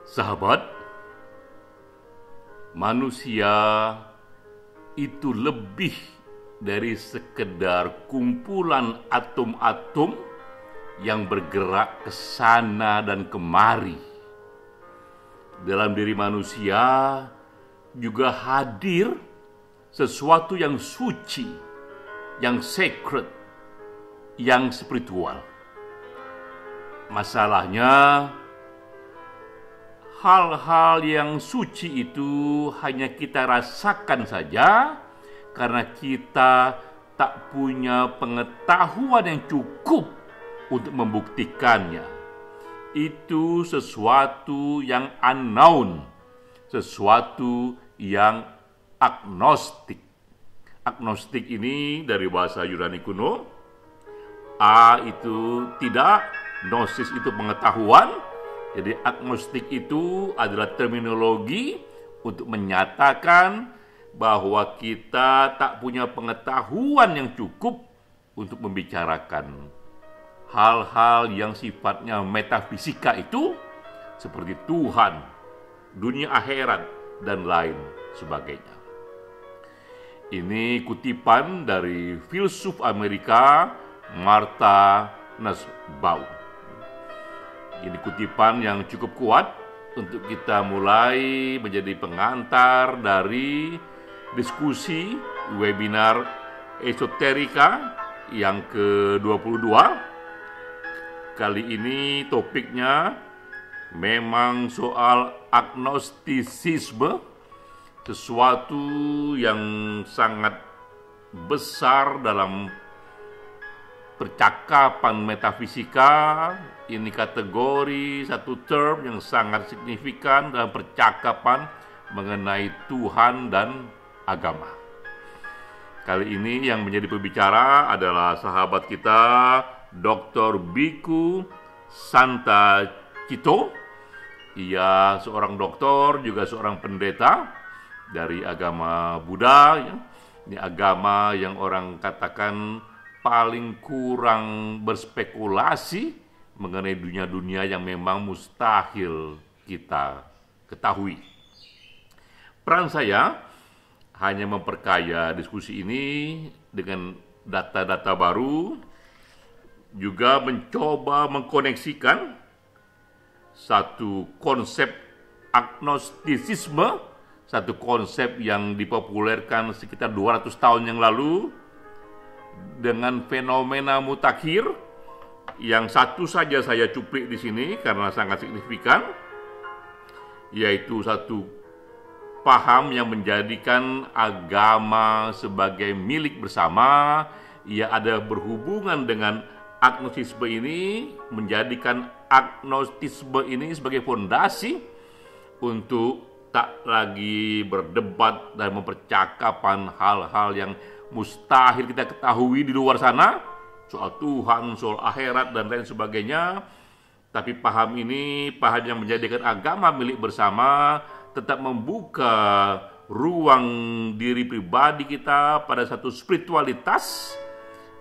Sahabat, manusia itu lebih dari sekedar kumpulan atom-atom yang bergerak ke sana dan kemari. Dalam diri manusia juga hadir sesuatu yang suci, yang sacred, yang spiritual. Masalahnya, hal-hal yang suci itu hanya kita rasakan saja karena kita tak punya pengetahuan yang cukup untuk membuktikannya. Itu sesuatu yang unknown, sesuatu yang agnostik. Agnostik ini dari bahasa Yunani kuno. A itu tidak, gnosis itu pengetahuan. Jadi agnostik itu adalah terminologi untuk menyatakan bahwa kita tak punya pengetahuan yang cukup untuk membicarakan hal-hal yang sifatnya metafisika itu, seperti Tuhan, dunia akhirat, dan lain sebagainya. Ini kutipan dari filsuf Amerika Martha Nussbaum. Ini kutipan yang cukup kuat untuk kita mulai menjadi pengantar dari diskusi webinar Esoterika yang ke-22. Kali ini topiknya memang soal agnostisisme, sesuatu yang sangat besar dalam percakapan metafisika. Ini kategori satu term yang sangat signifikan dalam percakapan mengenai Tuhan dan agama. Kali ini yang menjadi pembicara adalah sahabat kita Dr. Biku Santa Cito. Ia seorang doktor, juga seorang pendeta dari agama Buddha. Ini agama yang orang katakan paling kurang berspekulasi mengenai dunia-dunia yang memang mustahil kita ketahui. Peran saya hanya memperkaya diskusi ini dengan data-data baru, juga mencoba mengkoneksikan satu konsep agnostisisme, satu konsep yang dipopulerkan sekitar 200 tahun yang lalu, dengan fenomena mutakhir yang satu saja saya cuplik di sini karena sangat signifikan, yaitu satu paham yang menjadikan agama sebagai milik bersama. Ia ada berhubungan dengan agnostisme ini, menjadikan agnostisme ini sebagai fondasi untuk tak lagi berdebat dan mempercakapkan hal-hal yang mustahil kita ketahui di luar sana, soal Tuhan, soal akhirat, dan lain sebagainya. Tapi paham ini, paham yang menjadikan agama milik bersama, tetap membuka ruang diri pribadi kita pada satu spiritualitas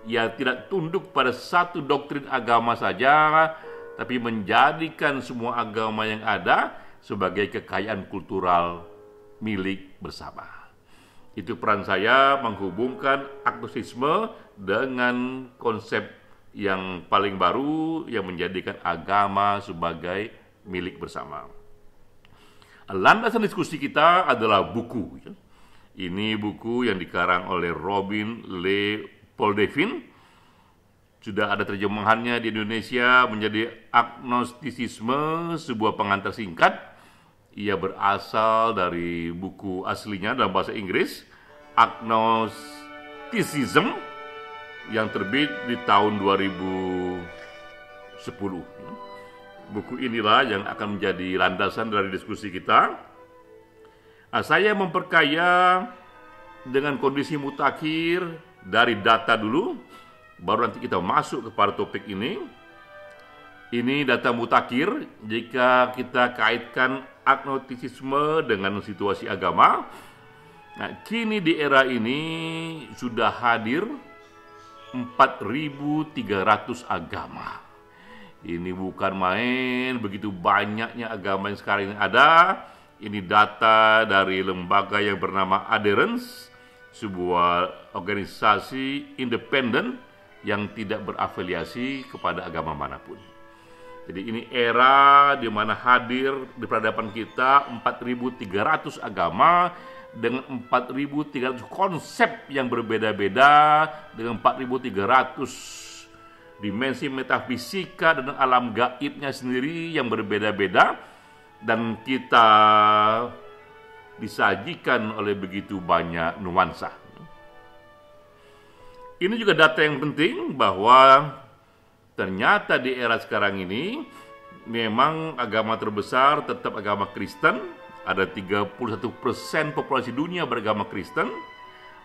yang tidak tunduk pada satu doktrin agama saja, tapi menjadikan semua agama yang ada sebagai kekayaan kultural milik bersama. Itu peran saya menghubungkan agnostisme dengan konsep yang paling baru yang menjadikan agama sebagai milik bersama. Landasan diskusi kita adalah buku. Ini buku yang dikarang oleh Robin Leopoldevin. Sudah ada terjemahannya di Indonesia menjadi Agnostisisme, sebuah pengantar singkat. Ia berasal dari buku aslinya dalam bahasa Inggris, Agnosticism, yang terbit di tahun 2010. Buku inilah yang akan menjadi landasan dari diskusi kita. Saya memperkaya dengan kondisi mutakhir dari data dulu, baru nanti kita masuk kepada topik ini. Ini data mutakhir jika kita kaitkan agnostisisme dengan situasi agama. Nah, kini di era ini sudah hadir 4.300 agama Ini bukan main, begitu banyaknya agama yang sekarang ini ada. Ini data dari lembaga yang bernama Adherence, sebuah organisasi independen yang tidak berafiliasi kepada agama manapun. Jadi ini era di mana hadir di peradaban kita 4.300 agama dengan 4.300 konsep yang berbeda-beda, dengan 4.300 dimensi metafisika dan alam gaibnya sendiri yang berbeda-beda, dan kita disajikan oleh begitu banyak nuansa. Ini juga data yang penting bahwa ternyata di era sekarang ini memang agama terbesar tetap agama Kristen. Ada 31% populasi dunia beragama Kristen.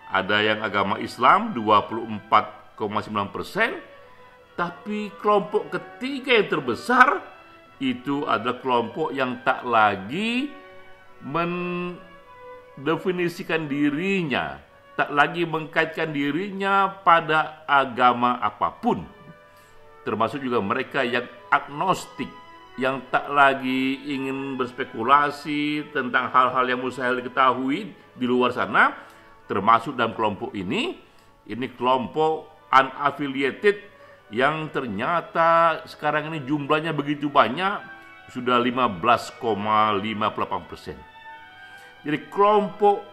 Ada yang agama Islam 24,9%. Tapi kelompok ketiga yang terbesar itu adalah kelompok yang tak lagi mendefinisikan dirinya, tak lagi mengkaitkan dirinya pada agama apapun. Termasuk juga mereka yang agnostik, yang tak lagi ingin berspekulasi tentang hal-hal yang mustahil diketahui di luar sana. Termasuk dalam kelompok ini kelompok unaffiliated yang ternyata sekarang ini jumlahnya begitu banyak, sudah 15,58%. Jadi kelompok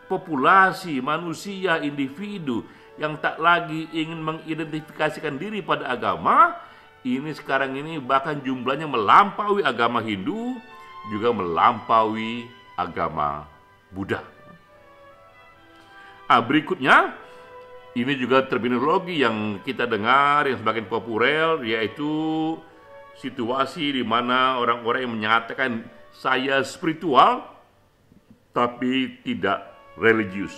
populasi manusia, individu yang tak lagi ingin mengidentifikasikan diri pada agama, ini sekarang ini bahkan jumlahnya melampaui agama Hindu, juga melampaui agama Buddha. Berikutnya, ini juga terminologi yang kita dengar yang semakin populer, yaitu situasi di mana orang-orang yang menyatakan saya spiritual tapi tidak religius,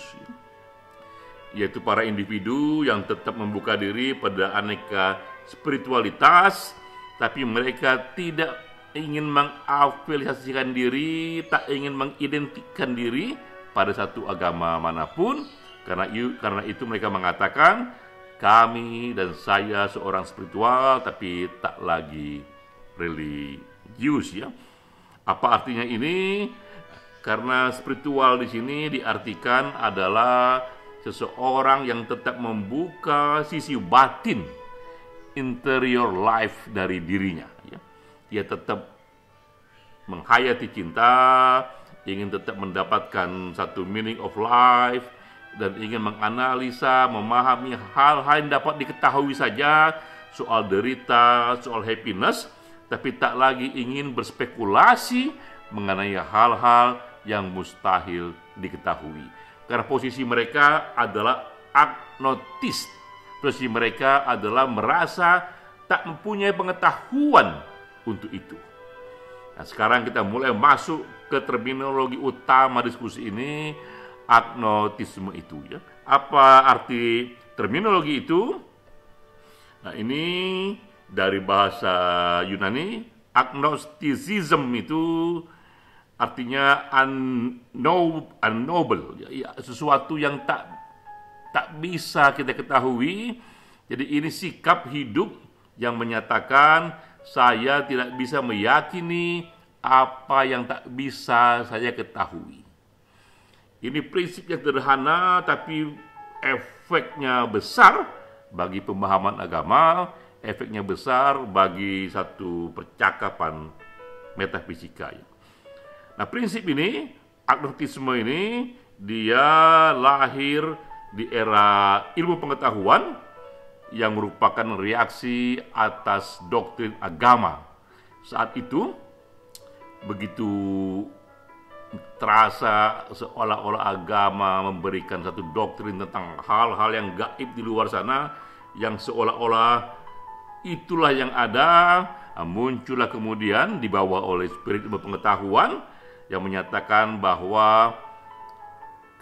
yaitu para individu yang tetap membuka diri pada aneka spiritualitas, tapi mereka tidak ingin mengafiliasikan diri, tak ingin mengidentikan diri pada satu agama manapun. Karena itu mereka mengatakan, kami dan saya seorang spiritual tapi tak lagi religius, ya. Apa artinya ini? Karena spiritual di sini diartikan adalah seseorang yang tetap membuka sisi batin, interior life dari dirinya, ya. Dia tetap menghayati cinta, ingin tetap mendapatkan satu meaning of life, dan ingin menganalisa, memahami hal-hal yang dapat diketahui saja, soal derita, soal happiness, tapi tak lagi ingin berspekulasi mengenai hal-hal yang mustahil diketahui. Karena posisi mereka adalah agnostis. Posisi mereka adalah merasa tak mempunyai pengetahuan untuk itu. Nah, sekarang kita mulai masuk ke terminologi utama diskusi ini, agnostisme itu, ya. Apa arti terminologi itu? Nah, ini dari bahasa Yunani, agnosticism itu artinya unknowable, ya, sesuatu yang tak bisa kita ketahui. Jadi ini sikap hidup yang menyatakan saya tidak bisa meyakini apa yang tak bisa saya ketahui. Ini prinsip yang sederhana tapi efeknya besar bagi pemahaman agama, efeknya besar bagi satu percakapan metafisika. Nah, prinsip ini, agnostisme ini, dia lahir di era ilmu pengetahuan yang merupakan reaksi atas doktrin agama. Saat itu, begitu terasa seolah-olah agama memberikan satu doktrin tentang hal-hal yang gaib di luar sana, yang seolah-olah itulah yang ada. Muncullah kemudian dibawa oleh spirit ilmu pengetahuan yang menyatakan bahwa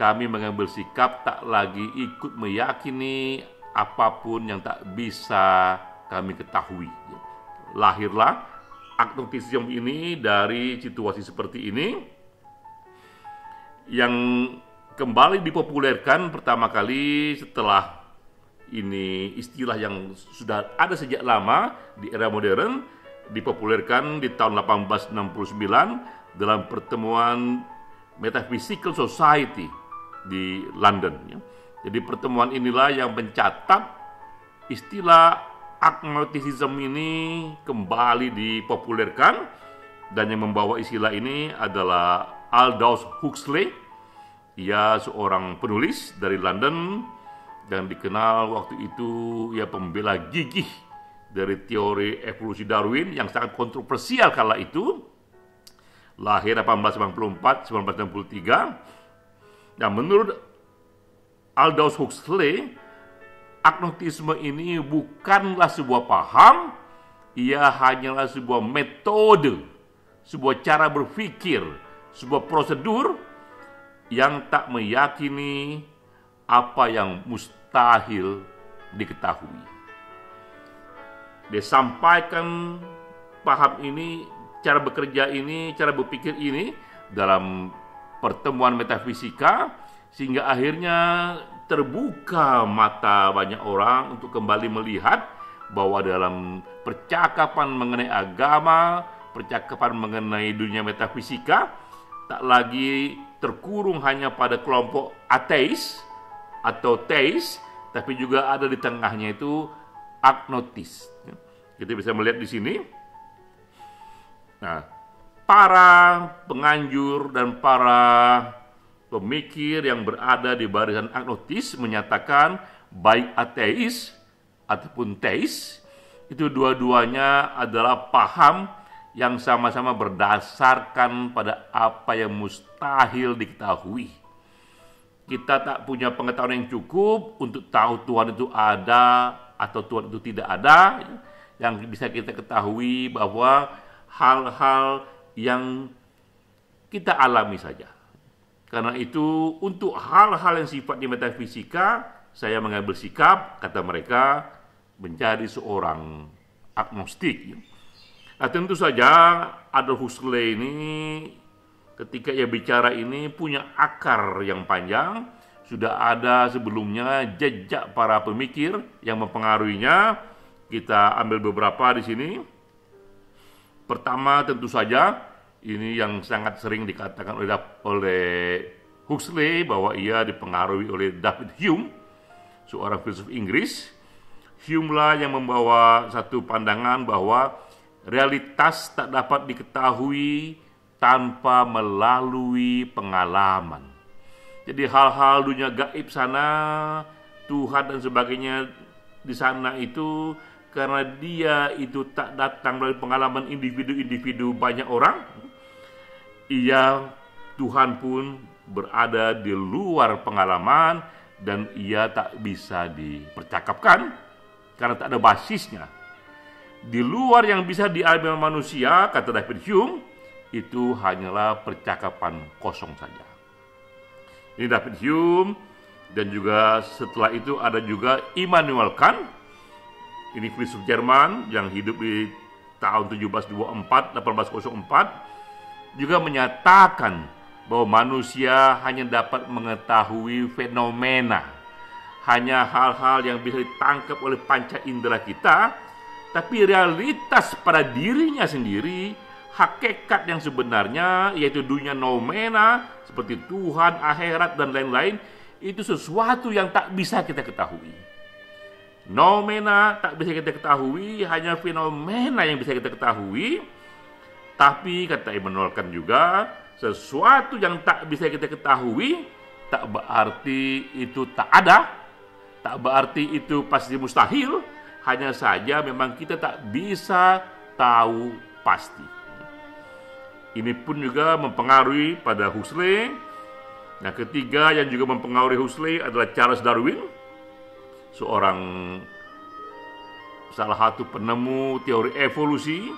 kami mengambil sikap tak lagi ikut meyakini apapun yang tak bisa kami ketahui. Lahirlah agnostisisme ini dari situasi seperti ini, yang kembali dipopulerkan pertama kali setelah Ini istilah yang sudah ada sejak lama di era modern, dipopulerkan di tahun 1869 dalam pertemuan Metaphysical Society di London. Jadi pertemuan inilah yang mencatat istilah agnosticism ini kembali dipopulerkan, dan yang membawa istilah ini adalah Aldous Huxley. Ia seorang penulis dari London dan dikenal waktu itu ia pembela gigih dari teori evolusi Darwin yang sangat kontroversial kala itu. Lahir 1894-1963. Dan menurut Aldous Huxley, agnosticisme ini bukanlah sebuah paham, ia hanyalah sebuah metode, sebuah cara berpikir, sebuah prosedur yang tak meyakini apa yang mustahil diketahui. Dia sampaikan paham ini, cara bekerja ini, cara berpikir ini dalam pertemuan metafisika, sehingga akhirnya terbuka mata banyak orang untuk kembali melihat bahwa dalam percakapan mengenai agama, percakapan mengenai dunia metafisika, tak lagi terkurung hanya pada kelompok ateis atau teis, tapi juga ada di tengahnya itu agnostis. Kita bisa melihat di sini. Nah, para penganjur dan para pemikir yang berada di barisan agnostis menyatakan baik ateis ataupun teis itu dua-duanya adalah paham yang sama-sama berdasarkan pada apa yang mustahil diketahui. Kita tak punya pengetahuan yang cukup untuk tahu Tuhan itu ada atau Tuhan itu tidak ada. Yang bisa kita ketahui bahwa hal-hal yang kita alami saja. Karena itu untuk hal-hal yang sifatnya metafisika, saya mengambil sikap, kata mereka, menjadi seorang agnostik. Nah, tentu saja Aldous Huxley ini ketika ia bicara ini punya akar yang panjang. Sudah ada sebelumnya jejak para pemikir yang mempengaruhinya. Kita ambil beberapa di sini. Pertama tentu saja ini yang sangat sering dikatakan oleh Huxley bahwa ia dipengaruhi oleh David Hume, seorang filsuf Inggris. Hume lah yang membawa satu pandangan bahwa realitas tak dapat diketahui tanpa melalui pengalaman. Jadi hal-hal dunia gaib sana, Tuhan dan sebagainya di sana itu karena dia itu tak datang dari pengalaman individu-individu banyak orang, Tuhan pun berada di luar pengalaman dan ia tak bisa dipercakapkan karena tak ada basisnya. Di luar yang bisa dialami manusia, kata David Hume, itu hanyalah percakapan kosong saja. Ini David Hume, dan juga setelah itu ada juga Immanuel Kant. Ini filsuf Jerman yang hidup di tahun 1724-1804, juga menyatakan bahwa manusia hanya dapat mengetahui fenomena, hanya hal-hal yang bisa ditangkap oleh panca indera kita, tapi realitas pada dirinya sendiri, hakikat yang sebenarnya, yaitu dunia noumena, seperti Tuhan, akhirat, dan lain-lain, itu sesuatu yang tak bisa kita ketahui. Noumena tak bisa kita ketahui, hanya fenomena yang bisa kita ketahui. Tapi, kata Immanuel Kant juga, sesuatu yang tak bisa kita ketahui, tak berarti itu tak ada, tak berarti itu pasti mustahil, hanya saja memang kita tak bisa tahu pasti. Ini pun juga mempengaruhi pada Huxley. Nah, ketiga yang juga mempengaruhi Huxley adalah Charles Darwin, salah satu penemu teori evolusi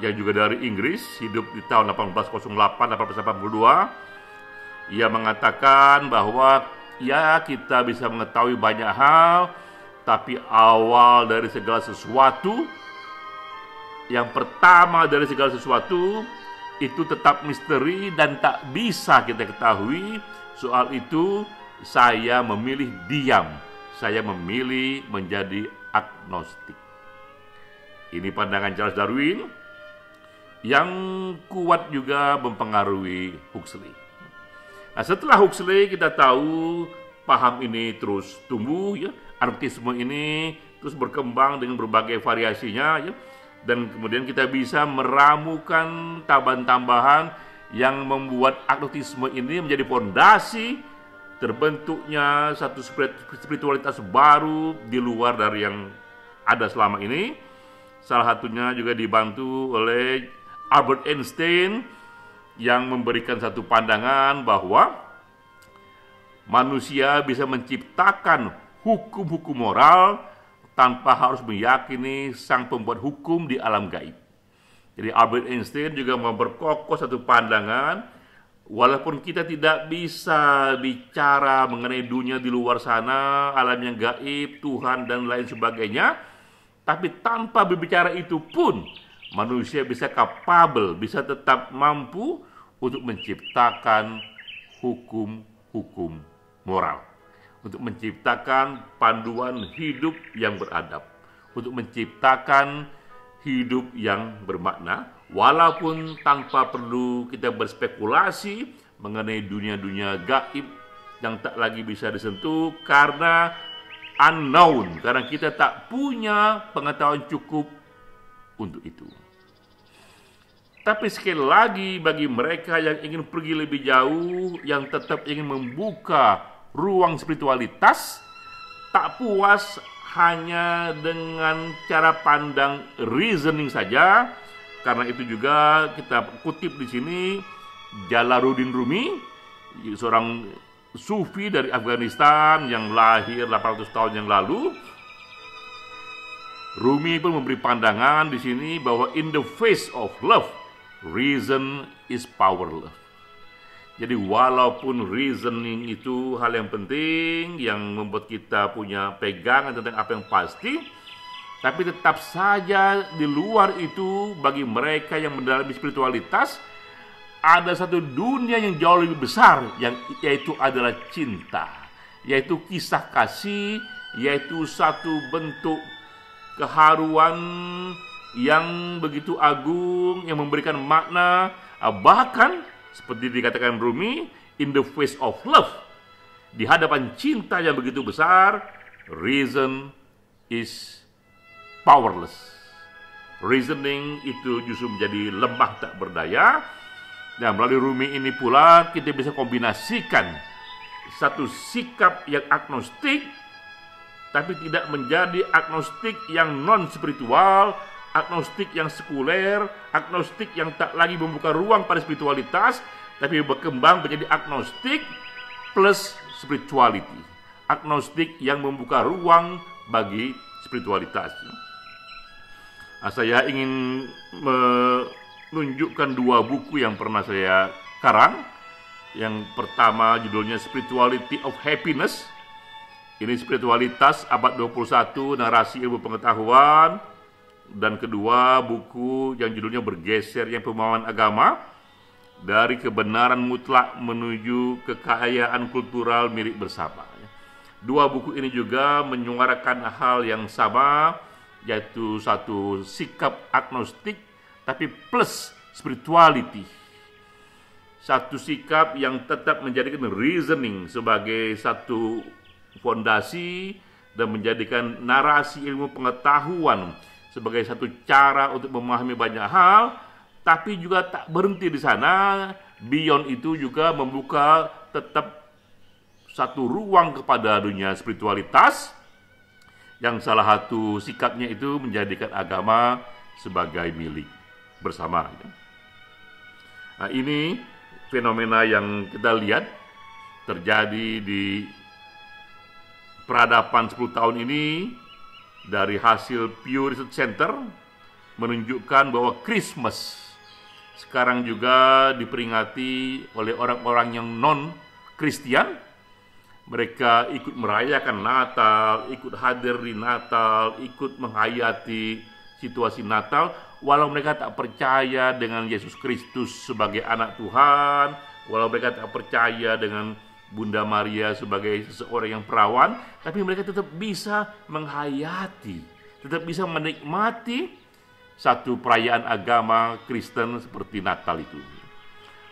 yang juga dari Inggris, hidup di tahun 1808-1882. Ia mengatakan bahwa kita bisa mengetahui banyak hal, tapi awal dari segala sesuatu, yang pertama dari segala sesuatu, itu tetap misteri dan tak bisa kita ketahui. Soal itu saya memilih diam. saya memilih menjadi agnostik. Ini pandangan Charles Darwin yang kuat juga mempengaruhi Huxley. Nah, setelah Huxley kita tahu paham ini terus tumbuh, ya, agnostisme ini terus berkembang dengan berbagai variasinya, ya, dan kemudian kita bisa meramukan tambahan-tambahan yang membuat agnostisme ini menjadi fondasi terbentuknya satu spiritualitas baru di luar dari yang ada selama ini. Salah satunya juga dibantu oleh Albert Einstein yang memberikan satu pandangan bahwa manusia bisa menciptakan hukum-hukum moral tanpa harus meyakini sang pembuat hukum di alam gaib. Jadi Albert Einstein juga memperkokoh satu pandangan, walaupun kita tidak bisa bicara mengenai dunia di luar sana, alam yang gaib, Tuhan dan lain sebagainya, tapi tanpa berbicara itu pun manusia bisa capable, bisa tetap mampu untuk menciptakan hukum-hukum moral, untuk menciptakan panduan hidup yang beradab, untuk menciptakan hidup yang bermakna, walaupun tanpa perlu kita berspekulasi mengenai dunia-dunia gaib yang tak lagi bisa disentuh karena unknown, karena kita tak punya pengetahuan cukup untuk itu. Tapi sekali lagi, bagi mereka yang ingin pergi lebih jauh, yang tetap ingin membuka ruang spiritualitas, tak puas hanya dengan cara pandang reasoning saja. Karena itu juga kita kutip di sini Jalaluddin Rumi, seorang sufi dari Afghanistan yang lahir 800 tahun yang lalu. Rumi pun memberi pandangan di sini bahwa in the face of love, reason is powerless. Jadi walaupun reasoning itu hal yang penting, yang membuat kita punya pegangan tentang apa yang pasti, tapi tetap saja di luar itu bagi mereka yang mendalami spiritualitas, ada satu dunia yang jauh lebih besar, yaitu adalah cinta, yaitu kisah kasih, yaitu satu bentuk keharuan yang begitu agung, yang memberikan makna, bahkan seperti dikatakan Rumi, in the face of love, di hadapan cinta yang begitu besar, reason is powerless. Reasoning itu justru menjadi lemah tak berdaya. Dan melalui Rumi ini pula kita bisa kombinasikan satu sikap yang agnostik, tapi tidak menjadi agnostik yang non-spiritual, agnostik yang sekuler, agnostik yang tak lagi membuka ruang pada spiritualitas, tapi berkembang menjadi agnostik plus spirituality. Agnostik yang membuka ruang bagi spiritualitas. Nah, saya ingin menunjukkan dua buku yang pernah saya karang. Yang pertama judulnya Spirituality of Happiness. Ini spiritualitas abad 21, narasi ilmu pengetahuan. Dan kedua, buku yang judulnya Bergeser, yang pemahaman agama dari kebenaran mutlak menuju kekayaan kultural milik bersama. Dua buku ini juga menyuarakan hal yang sama, yaitu satu sikap agnostik tapi plus spirituality. Satu sikap yang tetap menjadikan reasoning sebagai satu fondasi dan menjadikan narasi ilmu pengetahuan sebagai satu cara untuk memahami banyak hal, tapi juga tak berhenti di sana. Beyond itu juga membuka tetap satu ruang kepada dunia spiritualitas, yang salah satu sikapnya itu menjadikan agama sebagai milik bersama. Nah, ini fenomena yang kita lihat terjadi di peradaban 10 tahun ini. Dari hasil Pew Research Center menunjukkan bahwa Christmas sekarang juga diperingati oleh orang-orang yang non-Kristian. Mereka ikut merayakan Natal, ikut hadir di Natal, ikut menghayati situasi Natal, walau mereka tak percaya dengan Yesus Kristus sebagai anak Tuhan, walau mereka tak percaya dengan Bunda Maria sebagai seseorang yang perawan, tapi mereka tetap bisa menghayati, tetap bisa menikmati satu perayaan agama Kristen seperti Natal itu.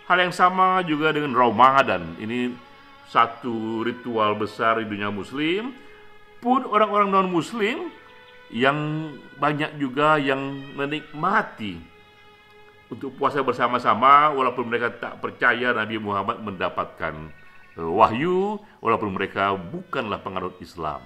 Hal yang sama juga dengan Ramadan. Ini satu ritual besar di dunia Muslim. Pun orang-orang non-Muslim yang banyak juga yang menikmati untuk puasa bersama-sama, walaupun mereka tak percaya Nabi Muhammad mendapatkan wahyu, walaupun mereka bukanlah penganut Islam.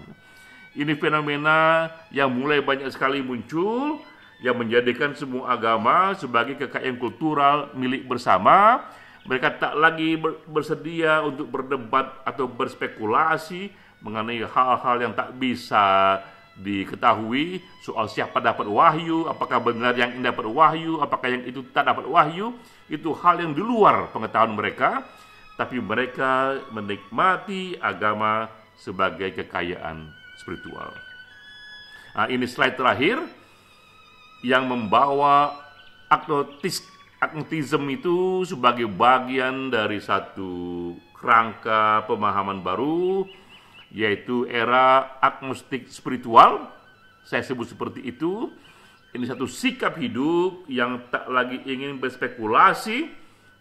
Ini fenomena yang mulai banyak sekali muncul, yang menjadikan semua agama sebagai kekayaan kultural milik bersama. Mereka tak lagi bersedia untuk berdebat atau berspekulasi mengenai hal-hal yang tak bisa diketahui, soal siapa dapat wahyu, apakah benar yang ini dapat wahyu, apakah yang itu tak dapat wahyu. Itu hal yang di luar pengetahuan mereka, tapi mereka menikmati agama sebagai kekayaan spiritual. Nah, ini slide terakhir yang membawa agnotism itu sebagai bagian dari satu kerangka pemahaman baru, yaitu era agnostik spiritual. Saya sebut seperti itu. Ini satu sikap hidup yang tak lagi ingin berspekulasi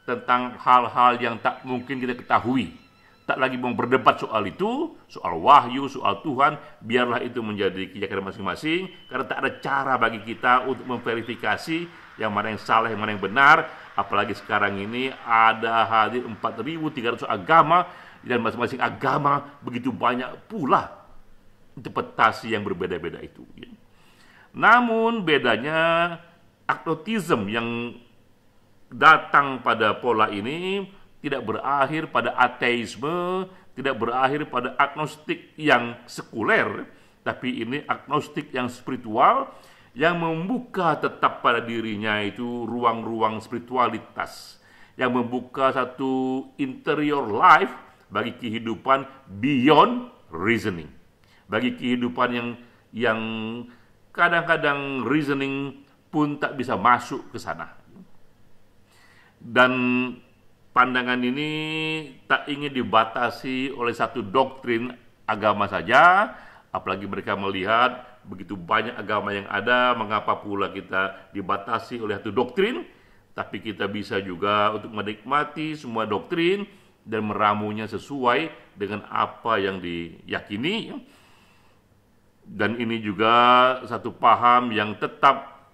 tentang hal-hal yang tak mungkin kita ketahui. Tak lagi mau berdebat soal itu, soal wahyu, soal Tuhan. Biarlah itu menjadi keyakinan masing-masing, karena tak ada cara bagi kita untuk memverifikasi yang mana yang salah, yang mana yang benar. Apalagi sekarang ini ada hadir 4.300 agama, dan masing-masing agama begitu banyak pula interpretasi yang berbeda-beda itu. Namun bedanya agnotism yang datang pada pola ini tidak berakhir pada ateisme, tidak berakhir pada agnostik yang sekuler, tapi ini agnostik yang spiritual, yang membuka tetap pada dirinya itu ruang-ruang spiritualitas, yang membuka satu interior life bagi kehidupan beyond reasoning, bagi kehidupan yang kadang-kadang reasoning pun tak bisa masuk ke sana. Dan pandangan ini tak ingin dibatasi oleh satu doktrin agama saja, apalagi mereka melihat begitu banyak agama yang ada, mengapa pula kita dibatasi oleh satu doktrin. Tapi kita bisa juga untuk menikmati semua doktrin dan meramunya sesuai dengan apa yang diyakini. Dan ini juga satu paham yang tetap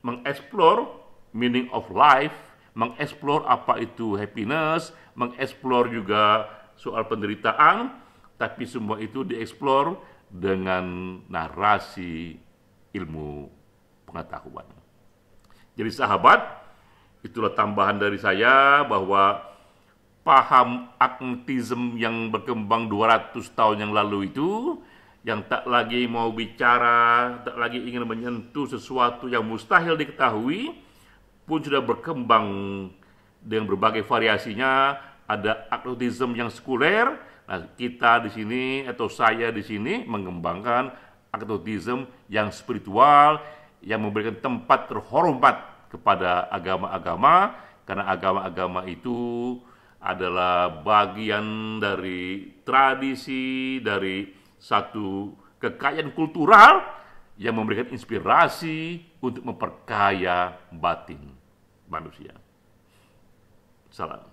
mengeksplor meaning of life, mengeksplor apa itu happiness, mengeksplor juga soal penderitaan, tapi semua itu dieksplor dengan narasi ilmu pengetahuan. Jadi sahabat, itulah tambahan dari saya bahwa paham agnotism yang berkembang 200 tahun yang lalu itu, yang tak lagi mau bicara, tak lagi ingin menyentuh sesuatu yang mustahil diketahui, pun sudah berkembang dengan berbagai variasinya. Ada agnotism yang sekuler. Nah, kita di sini atau saya di sini mengembangkan agnotism yang spiritual, yang memberikan tempat terhormat kepada agama-agama, karena agama-agama itu adalah bagian dari tradisi, dari satu kekayaan kultural yang memberikan inspirasi untuk memperkaya batin manusia. Salam.